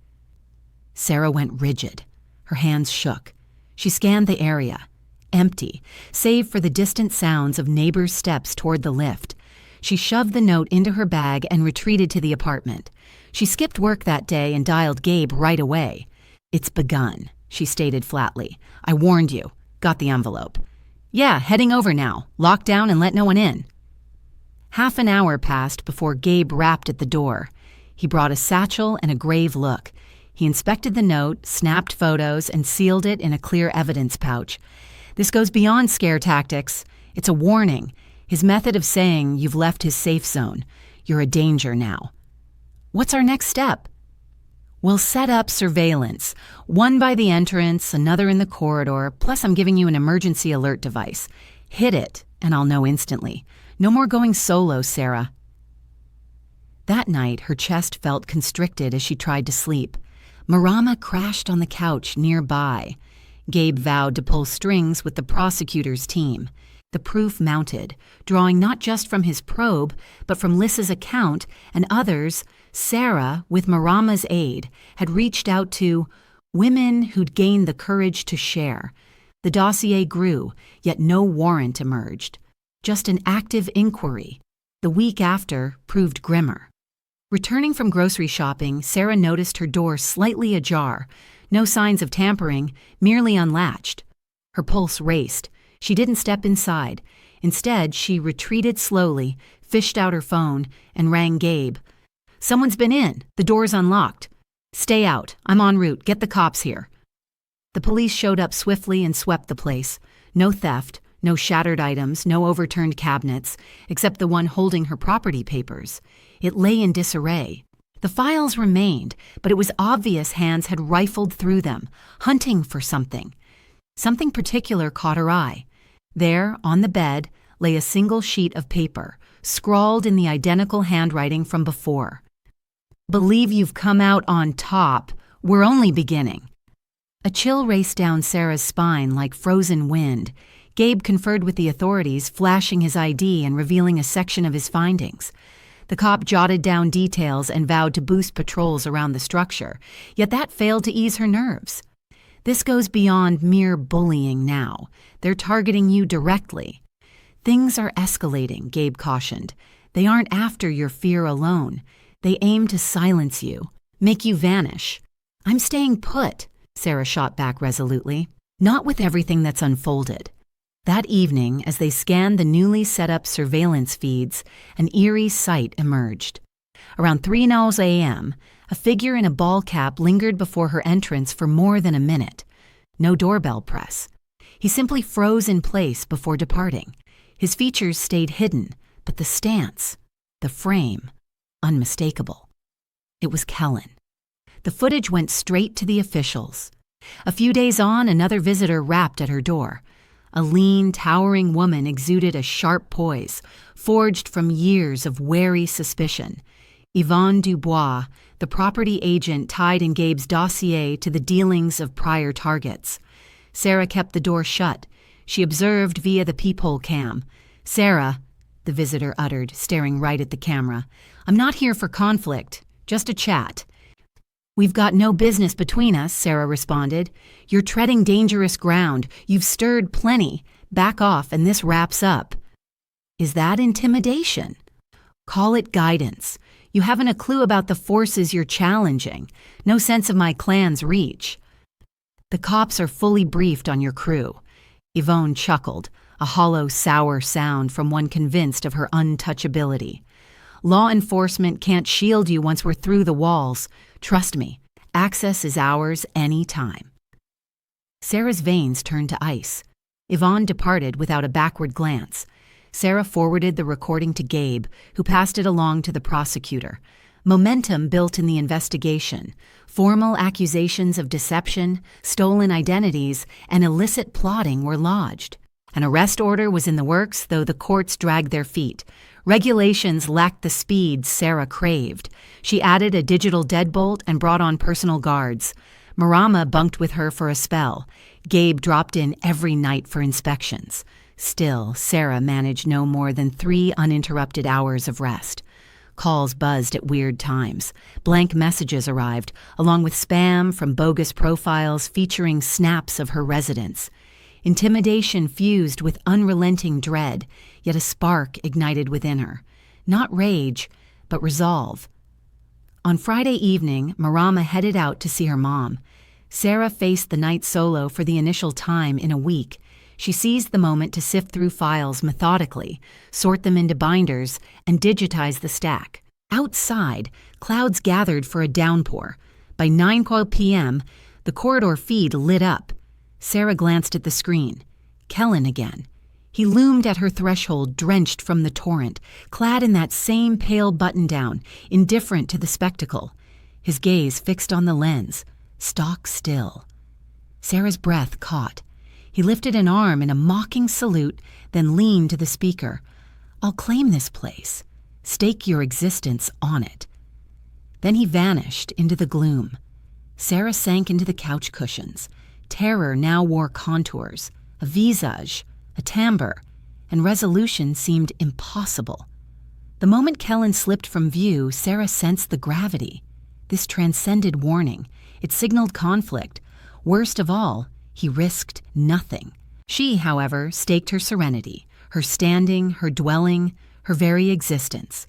Sarah went rigid. Her hands shook. She scanned the area. Empty, save for the distant sounds of neighbors' steps toward the lift. She shoved the note into her bag and retreated to the apartment. She skipped work that day and dialed Gabe right away. "It's begun," she stated flatly. "I warned you. Got the envelope." "Yeah, heading over now. Lock down and let no one in." Half an hour passed before Gabe rapped at the door. He brought a satchel and a grave look. He inspected the note, snapped photos, and sealed it in a clear evidence pouch. "This goes beyond scare tactics. It's a warning. His method of saying you've left his safe zone. You're a danger now." "What's our next step?" "We'll set up surveillance. One by the entrance, another in the corridor, plus I'm giving you an emergency alert device. Hit it, and I'll know instantly. No more going solo, Sarah." That night, her chest felt constricted as she tried to sleep. Marama crashed on the couch nearby. Gabe vowed to pull strings with the prosecutor's team. The proof mounted, drawing not just from his probe, but from Lys's account and others. Sarah, with Marama's aid, had reached out to women who'd gained the courage to share. The dossier grew, yet no warrant emerged. Just an active inquiry. The week after proved grimmer. Returning from grocery shopping, Sarah noticed her door slightly ajar. No signs of tampering, merely unlatched. Her pulse raced. She didn't step inside. Instead, she retreated slowly, fished out her phone, and rang Gabe. "Someone's been in. The door's unlocked." "Stay out. I'm en route. Get the cops here." The police showed up swiftly and swept the place. No theft, no shattered items, no overturned cabinets, except the one holding her property papers. It lay in disarray. The files remained, but it was obvious hands had rifled through them, hunting for something. Something particular caught her eye. There, on the bed, lay a single sheet of paper, scrawled in the identical handwriting from before. "Believe you've come out on top. We're only beginning." A chill raced down Sarah's spine like frozen wind. Gabe conferred with the authorities, flashing his ID and revealing a section of his findings. The cop jotted down details and vowed to boost patrols around the structure, yet that failed to ease her nerves. This goes beyond mere bullying now. They're targeting you directly. Things are escalating, Gabe cautioned. They aren't after your fear alone. They aim to silence you, make you vanish. I'm staying put, Sarah shot back resolutely. Not with everything that's unfolded. That evening, as they scanned the newly set up surveillance feeds, an eerie sight emerged. Around 3:00 a.m., a figure in a ball cap lingered before her entrance for more than a minute. No doorbell press. He simply froze in place before departing. His features stayed hidden, but the stance, the frame, unmistakable. It was Kellen. The footage went straight to the officials. A few days on, another visitor rapped at her door. A lean, towering woman exuded a sharp poise, forged from years of wary suspicion. Yvonne Dubois, the property agent tied in Gabe's dossier to the dealings of prior targets. Sarah kept the door shut. She observed via the peephole cam. "Sarah," the visitor uttered, staring right at the camera, "I'm not here for conflict, just a chat." "We've got no business between us," Sarah responded. "You're treading dangerous ground. You've stirred plenty. Back off and this wraps up." "Is that intimidation?" "Call it guidance. You haven't a clue about the forces you're challenging. No sense of my clan's reach." "The cops are fully briefed on your crew." Yvonne chuckled, a hollow, sour sound from one convinced of her untouchability. "Law enforcement can't shield you once we're through the walls. Trust me, access is ours any time." Sarah's veins turned to ice. Yvonne departed without a backward glance. Sarah forwarded the recording to Gabe, who passed it along to the prosecutor. Momentum built in the investigation. Formal accusations of deception, stolen identities, and illicit plotting were lodged. An arrest order was in the works, though the courts dragged their feet. Regulations lacked the speed Sarah craved. She added a digital deadbolt and brought on personal guards. Marama bunked with her for a spell. Gabe dropped in every night for inspections. Still, Sarah managed no more than 3 uninterrupted hours of rest. Calls buzzed at weird times. Blank messages arrived, along with spam from bogus profiles featuring snaps of her residence. Intimidation fused with unrelenting dread, yet a spark ignited within her. Not rage, but resolve. On Friday evening, Marama headed out to see her mom. Sarah faced the night solo for the initial time in a week. She seized the moment to sift through files methodically, sort them into binders, and digitize the stack. Outside, clouds gathered for a downpour. By 9 p.m., the corridor feed lit up. Sarah glanced at the screen. Kellen again. He loomed at her threshold, drenched from the torrent, clad in that same pale button-down, indifferent to the spectacle. His gaze fixed on the lens, stock still. Sarah's breath caught. He lifted an arm in a mocking salute, then leaned to the speaker. "I'll claim this place. Stake your existence on it." Then he vanished into the gloom. Sarah sank into the couch cushions. Terror now wore contours, a visage, a timbre, and resolution seemed impossible. The moment Kellen slipped from view, Sarah sensed the gravity. This transcended warning. It signaled conflict. Worst of all, he risked nothing. She, however, staked her serenity, her standing, her dwelling, her very existence.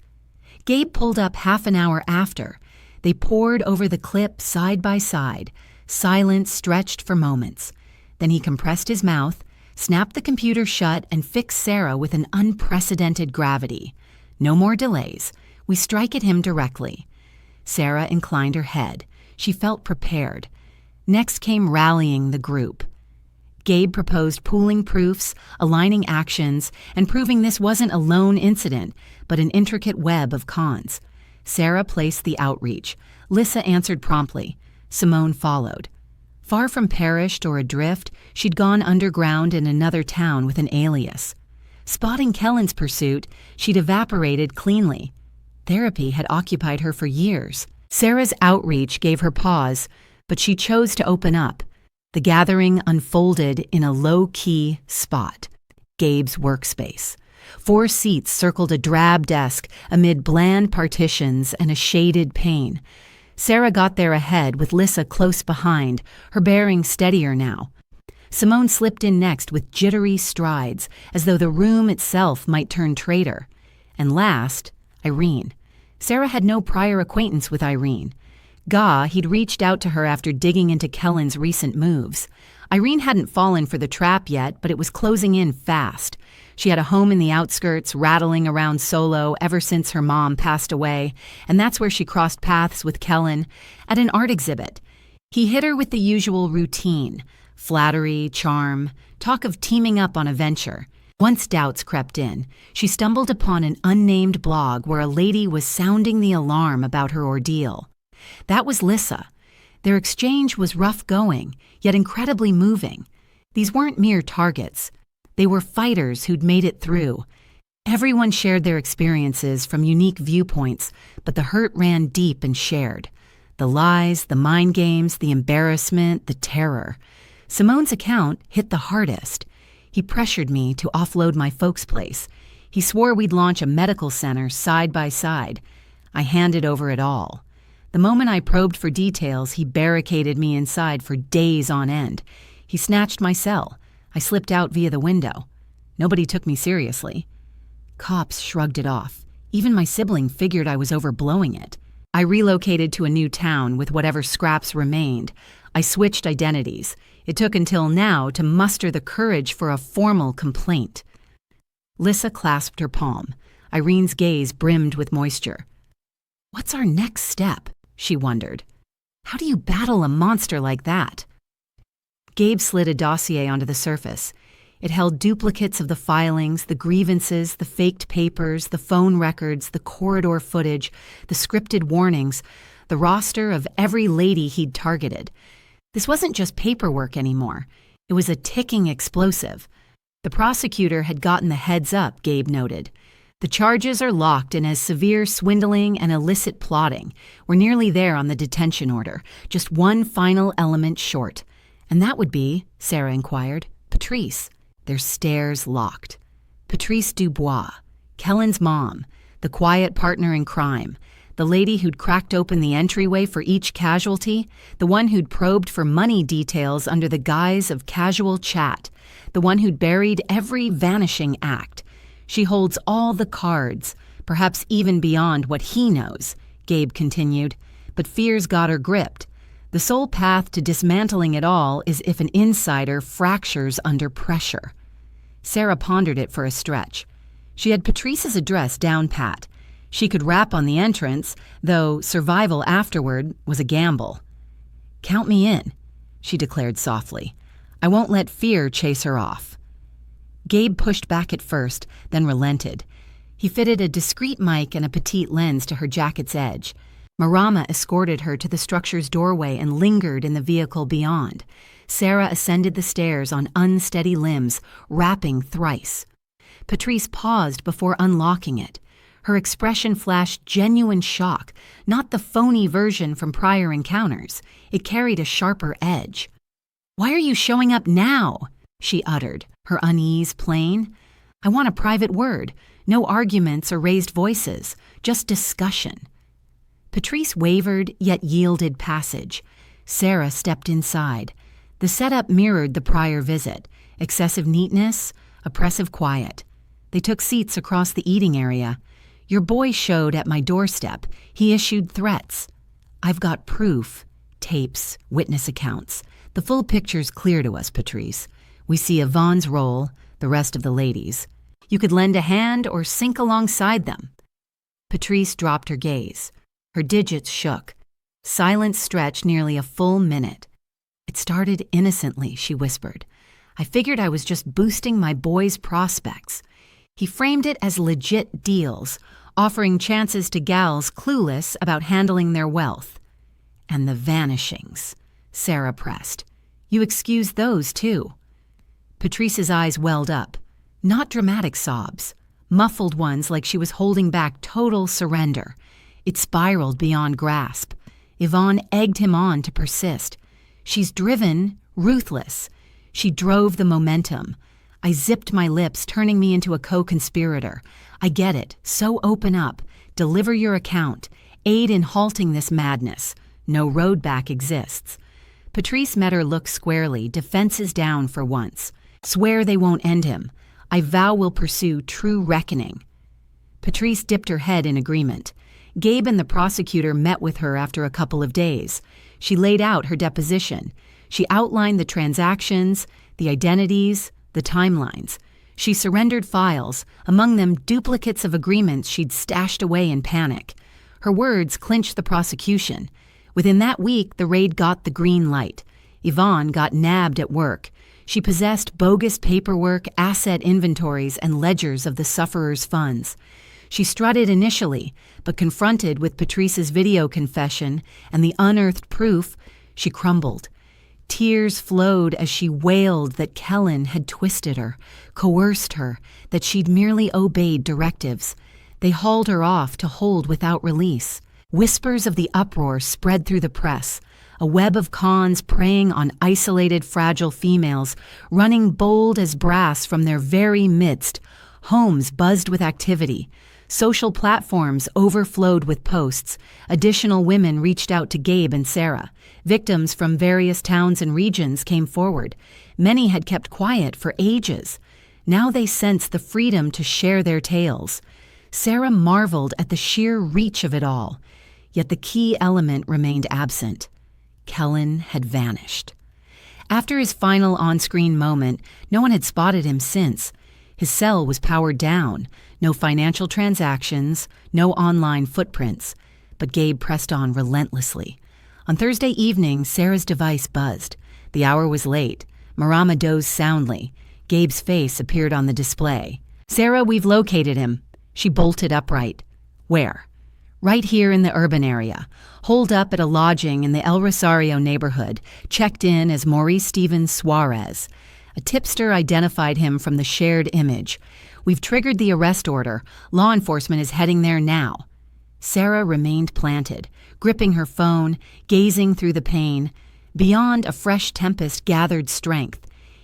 Gabe pulled up half an hour after. They pored over the clip side by side. Silence stretched for moments. Then he compressed his mouth, snapped the computer shut, and fixed Sarah with an unprecedented gravity. No more delays. We strike at him directly. Sarah inclined her head. She felt prepared. Next came rallying the group. Gabe proposed pooling proofs, aligning actions, and proving this wasn't a lone incident, but an intricate web of cons. Sarah placed the outreach. Lissa answered promptly. Simone followed. Far from perished or adrift, she'd gone underground in another town with an alias. Spotting Kellen's pursuit, she'd evaporated cleanly. Therapy had occupied her for years. Sarah's outreach gave her pause, but she chose to open up. The gathering unfolded in a low-key spot, Gabe's workspace. 4 seats circled a drab desk amid bland partitions and a shaded pane. Sarah got there ahead with Lissa close behind, her bearing steadier now. Simone slipped in next with jittery strides, as though the room itself might turn traitor. And last, Irene. Sarah had no prior acquaintance with Irene. He'd reached out to her after digging into Kellen's recent moves. Irene hadn't fallen for the trap yet, but it was closing in fast. She had a home in the outskirts, rattling around solo ever since her mom passed away, and that's where she crossed paths with Kellen, at an art exhibit. He hit her with the usual routine: flattery, charm, talk of teaming up on a venture. Once doubts crept in, she stumbled upon an unnamed blog where a lady was sounding the alarm about her ordeal. That was Lissa. Their exchange was rough going, yet incredibly moving. These weren't mere targets. They were fighters who'd made it through. Everyone shared their experiences from unique viewpoints, but the hurt ran deep and shared. The lies, the mind games, the embarrassment, the terror. Simone's account hit the hardest. He pressured me to offload my folks' place. He swore we'd launch a medical center side by side. I handed over it all. The moment I probed for details, he barricaded me inside for days on end. He snatched my cell. I slipped out via the window. Nobody took me seriously. Cops shrugged it off. Even my sibling figured I was overblowing it. I relocated to a new town with whatever scraps remained. I switched identities. It took until now to muster the courage for a formal complaint. Lissa clasped her palm. Irene's gaze brimmed with moisture. "What's our next step?" she wondered. "How do you battle a monster like that?" Gabe slid a dossier onto the surface. It held duplicates of the filings, the grievances, the faked papers, the phone records, the corridor footage, the scripted warnings, the roster of every lady he'd targeted. This wasn't just paperwork anymore. It was a ticking explosive. The prosecutor had gotten the heads up, Gabe noted. The charges are locked in as severe swindling and illicit plotting. We're nearly there on the detention order, just one final element short. And that would be, Sarah inquired, Patrice. Their stares locked. Patrice Dubois, Kellen's mom, the quiet partner in crime, the lady who'd cracked open the entryway for each casualty, the one who'd probed for money details under the guise of casual chat, the one who'd buried every vanishing act. She holds all the cards, perhaps even beyond what he knows, Gabe continued, but fear's got her gripped. The sole path to dismantling it all is if an insider fractures under pressure. Sarah pondered it for a stretch. She had Patrice's address down pat. She could rap on the entrance, though survival afterward was a gamble. "Count me in," she declared softly. "I won't let fear chase her off." Gabe pushed back at first, then relented. He fitted a discreet mic and a petite lens to her jacket's edge. Marama escorted her to the structure's doorway and lingered in the vehicle beyond. Sarah ascended the stairs on unsteady limbs, rapping thrice. Patrice paused before unlocking it. Her expression flashed genuine shock, not the phony version from prior encounters. It carried a sharper edge. "Why are you showing up now?" she uttered, her unease plain. "I want a private word. No arguments or raised voices, just discussion." Patrice wavered, yet yielded passage. Sarah stepped inside. The setup mirrored the prior visit. Excessive neatness, oppressive quiet. They took seats across the eating area. "Your boy showed at my doorstep. He issued threats." "I've got proof. Tapes, witness accounts. The full picture's clear to us, Patrice. We see Yvonne's role, the rest of the ladies. You could lend a hand or sink alongside them." Patrice dropped her gaze. Her digits shook. Silence stretched nearly a full minute. "It started innocently," she whispered. "I figured I was just boosting my boy's prospects." He framed it as legit deals, offering chances to gals clueless about handling their wealth. "And the vanishings," Sarah pressed. "You excuse those, too." Patrice's eyes welled up. Not dramatic sobs, muffled ones like she was holding back total surrender. It spiraled beyond grasp. Yvonne egged him on to persist. "She's driven, ruthless." She drove the momentum. I zipped my lips, turning me into a co-conspirator. "I get it, so open up. Deliver your account. Aid in halting this madness." No road back exists. Patrice met her look squarely, defenses down for once. Swear they won't end him. I vow we'll pursue true reckoning. Patrice dipped her head in agreement. Gabe and the prosecutor met with her after a couple of days. She laid out her deposition. She outlined the transactions, the identities, the timelines. She surrendered files, among them duplicates of agreements she'd stashed away in panic. Her words clinched the prosecution. Within that week, the raid got the green light. Yvonne got nabbed at work. She possessed bogus paperwork, asset inventories, and ledgers of the sufferers' funds. She strutted initially, but confronted with Patrice's video confession and the unearthed proof, she crumbled. Tears flowed as she wailed that Kellen had twisted her, coerced her, that she'd merely obeyed directives. They hauled her off to hold without release. Whispers of the uproar spread through the press, a web of cons preying on isolated, fragile females, running bold as brass from their very midst. Homes buzzed with activity. Social platforms overflowed with posts. Additional women reached out to Gabe and Sarah. Victims from various towns and regions came forward. Many had kept quiet for ages. Now they sensed the freedom to share their tales. Sarah marveled at the sheer reach of it all. Yet the key element remained absent. Kellen had vanished. After his final on-screen moment, no one had spotted him since. His cell was powered down. No financial transactions, no online footprints. But Gabe pressed on relentlessly. On Thursday evening, Sarah's device buzzed. The hour was late. Marama dozed soundly. Gabe's face appeared on the display. "Sarah, we've located him." She bolted upright. "Where?" "Right here in the urban area. Holed up at a lodging in the El Rosario neighborhood. Checked in as Maurice Stevens Suarez. A tipster identified him from the shared image. We've triggered the arrest order. Law enforcement is heading there now." Sarah remained planted, gripping her phone, gazing through the pain. Beyond, a fresh tempest gathered strength.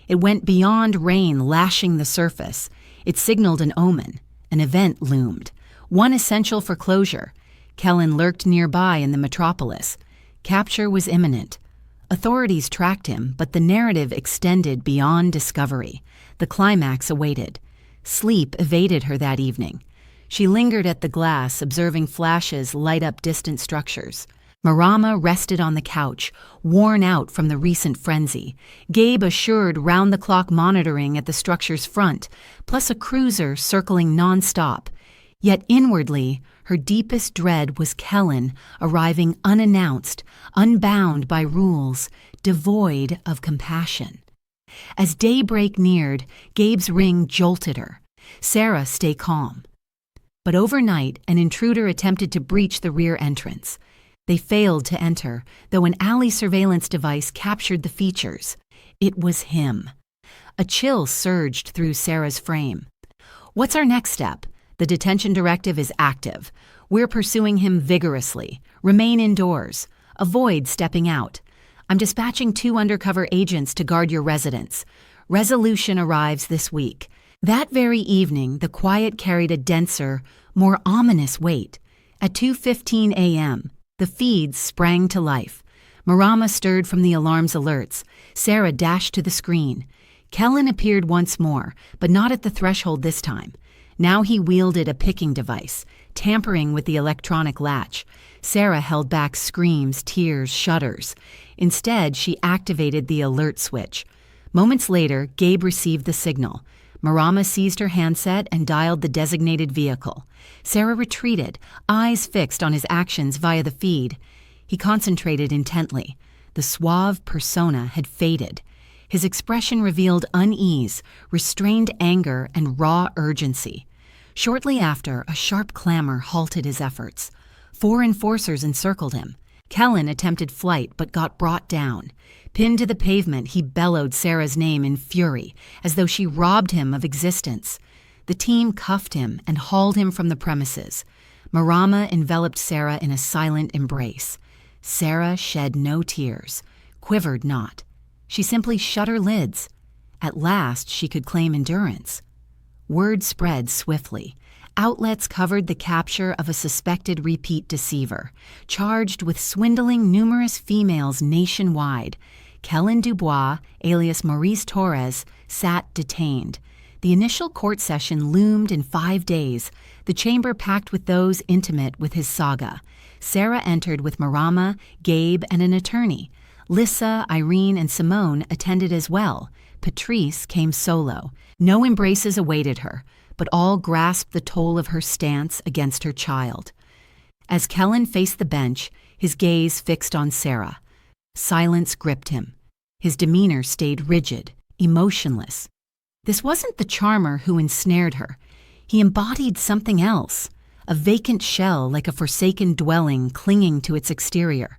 It went beyond rain lashing the surface. It signaled an omen. An event loomed. One essential for closure. Kellen lurked nearby in the metropolis. Capture was imminent. Authorities tracked him, but the narrative extended beyond discovery. The climax awaited. Sleep evaded her that evening. She lingered at the glass, observing flashes light up distant structures. Marama rested on the couch, worn out from the recent frenzy. Gabe assured round-the-clock monitoring at the structure's front, plus a cruiser circling non-stop. Yet inwardly, her deepest dread was Kellen arriving unannounced, unbound by rules, devoid of compassion. As daybreak neared, Gabe's ring jolted her. "Sarah, stay calm." But overnight, an intruder attempted to breach the rear entrance. They failed to enter, though an alley surveillance device captured the features. It was him. A chill surged through Sarah's frame. "What's our next step?" "The detention directive is active. We're pursuing him vigorously. Remain indoors. Avoid stepping out. I'm dispatching 2 undercover agents to guard your residence. Resolution arrives this week." That very evening, the quiet carried a denser, more ominous weight. At 2:15 a.m., the feeds sprang to life. Marama stirred from the alarm's alerts. Sarah dashed to the screen. Kellen appeared once more, but not at the threshold this time. Now he wielded a picking device, tampering with the electronic latch. Sarah held back screams, tears, shudders. Instead, she activated the alert switch. Moments later, Gabe received the signal. Marama seized her handset and dialed the designated vehicle. Sarah retreated, eyes fixed on his actions via the feed. He concentrated intently. The suave persona had faded. His expression revealed unease, restrained anger, and raw urgency. Shortly after, a sharp clamor halted his efforts. 4 enforcers encircled him. Kellen attempted flight but got brought down. Pinned to the pavement, he bellowed Sarah's name in fury, as though she robbed him of existence. The team cuffed him and hauled him from the premises. Marama enveloped Sarah in a silent embrace. Sarah shed no tears, quivered not. She simply shut her lids. At last she could claim endurance. Word spread swiftly. outlets covered the capture of a suspected repeat deceiver, charged with swindling numerous females nationwide. Kellen Dubois, alias Maurice Torres, sat detained. The initial court session loomed in 5 days, the chamber packed with those intimate with his saga. Sarah entered with Marama, Gabe, and an attorney. Lissa, Irene, and Simone attended as well. Patrice came solo. No embraces awaited her, but all grasped the toll of her stance against her child. As Kellen faced the bench, his gaze fixed on Sarah. Silence gripped him. His demeanor stayed rigid, emotionless. This wasn't the charmer who ensnared her. He embodied something else, a vacant shell like a forsaken dwelling clinging to its exterior.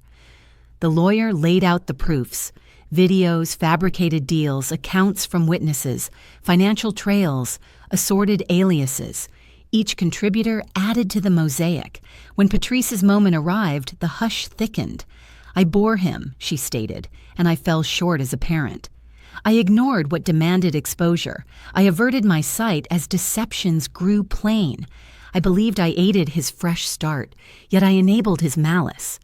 The lawyer laid out the proofs: videos, fabricated deals, accounts from witnesses, financial trails, assorted aliases. Each contributor added to the mosaic. When Patrice's moment arrived, the hush thickened. "I bore him," she stated, "and I fell short as a parent. I ignored what demanded exposure. I averted my sight as deceptions grew plain. I believed I aided his fresh start, yet I enabled his malice."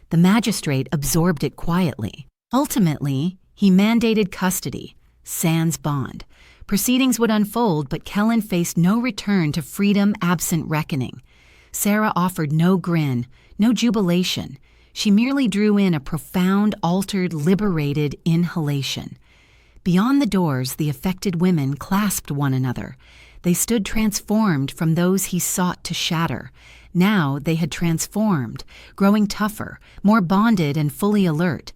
The magistrate absorbed it quietly. Ultimately, he mandated custody, sans bond. Proceedings would unfold, but Kellen faced no return to freedom absent reckoning. Sarah offered no grin, no jubilation. She merely drew in a profound, altered, liberated inhalation. Beyond the doors, the affected women clasped one another. They stood transformed from those he sought to shatter. Now they had transformed, growing tougher, more bonded and fully alert.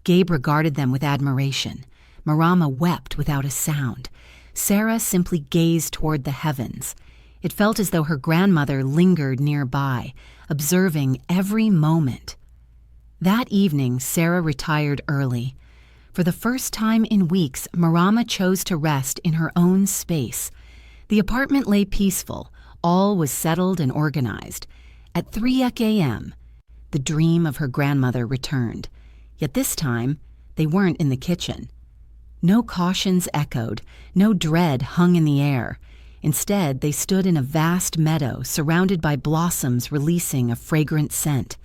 Gabe regarded them with admiration. Marama wept without a sound. Sarah simply gazed toward the heavens. It felt as though her grandmother lingered nearby, observing every moment. That evening, Sarah retired early. For the first time in weeks, Marama chose to rest in her own space. The apartment lay peaceful. All was settled and organized. At 3 a.m., the dream of her grandmother returned. Yet this time, they weren't in the kitchen. No cautions echoed, no dread hung in the air. Instead, they stood in a vast meadow surrounded by blossoms releasing a fragrant scent.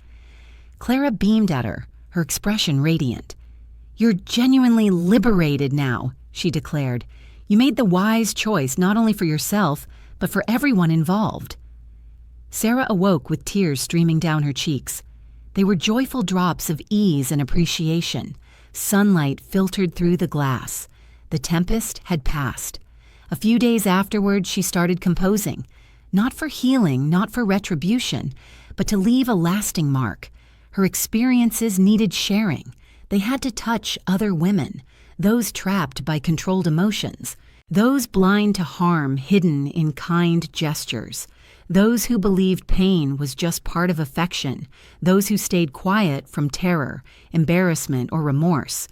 Clara beamed at her, her expression radiant. "You're genuinely liberated now," she declared. "You made the wise choice not only for yourself, but for everyone involved." Sarah awoke with tears streaming down her cheeks. They were joyful drops of ease and appreciation. Sunlight filtered through the glass. The tempest had passed. A few days afterward, she started composing, not for healing, not for retribution, but to leave a lasting mark. Her experiences needed sharing. They had to touch other women, those trapped by controlled emotions, those blind to harm hidden in kind gestures, those who believed pain was just part of affection, those who stayed quiet from terror, embarrassment, or remorse.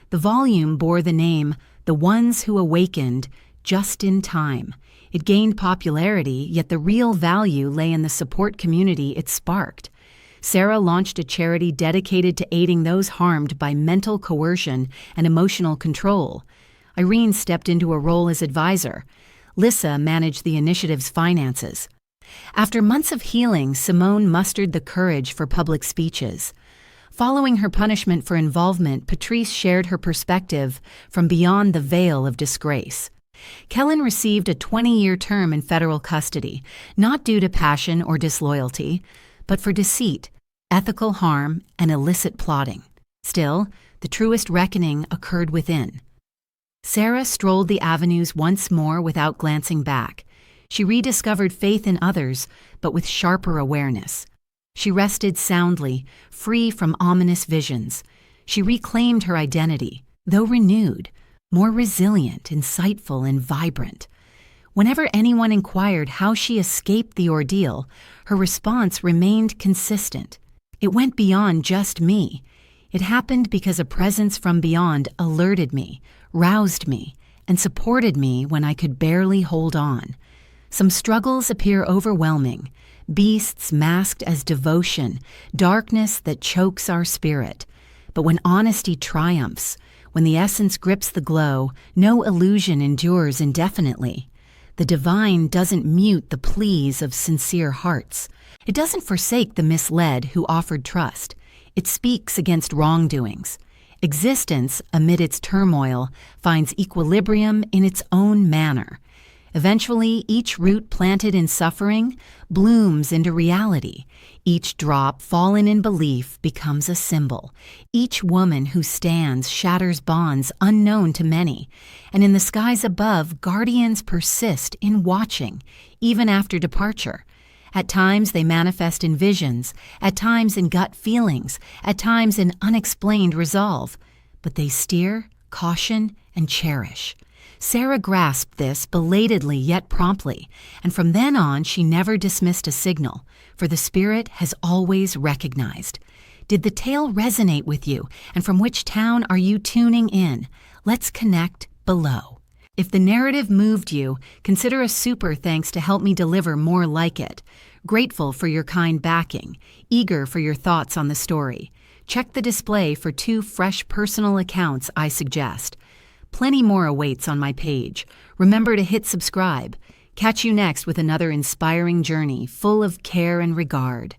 The volume bore the name The Ones Who Awakened Just in Time. It gained popularity, yet the real value lay in the support community it sparked. Sarah launched a charity dedicated to aiding those harmed by mental coercion and emotional control. Irene stepped into a role as advisor. Lissa managed the initiative's finances. After months of healing, Simone mustered the courage for public speeches. Following her punishment for involvement, Patrice shared her perspective from beyond the veil of disgrace. Kellen received a 20-year term in federal custody, not due to passion or disloyalty, but for deceit, ethical harm, and illicit plotting. Still, the truest reckoning occurred within. Sarah strolled the avenues once more without glancing back. She rediscovered faith in others, but with sharper awareness. She rested soundly, free from ominous visions. She reclaimed her identity, though renewed, more resilient, insightful, and vibrant. Whenever anyone inquired how she escaped the ordeal, her response remained consistent. It went beyond just me. It happened because a presence from beyond alerted me, roused me, and supported me when I could barely hold on. Some struggles appear overwhelming, beasts masked as devotion, darkness that chokes our spirit. But when honesty triumphs, when the essence grips the glow, no illusion endures indefinitely. The divine doesn't mute the pleas of sincere hearts. It doesn't forsake the misled who offered trust. It speaks against wrongdoings. Existence, amid its turmoil, finds equilibrium in its own manner. Eventually, each root planted in suffering blooms into reality. Each drop fallen in belief becomes a symbol. Each woman who stands shatters bonds unknown to many. And in the skies above, guardians persist in watching, even after departure. At times they manifest in visions, at times in gut feelings, at times in unexplained resolve. But they steer, caution, and cherish. Sarah grasped this belatedly yet promptly, and from then on she never dismissed a signal, for the spirit has always recognized. Did the tale resonate with you, and from which town are you tuning in? Let's connect below. If the narrative moved you, consider a super thanks to help me deliver more like it. Grateful for your kind backing, eager for your thoughts on the story. Check the display for 2 fresh personal accounts I suggest. Plenty more awaits on my page. Remember to hit subscribe. Catch you next with another inspiring journey full of care and regard.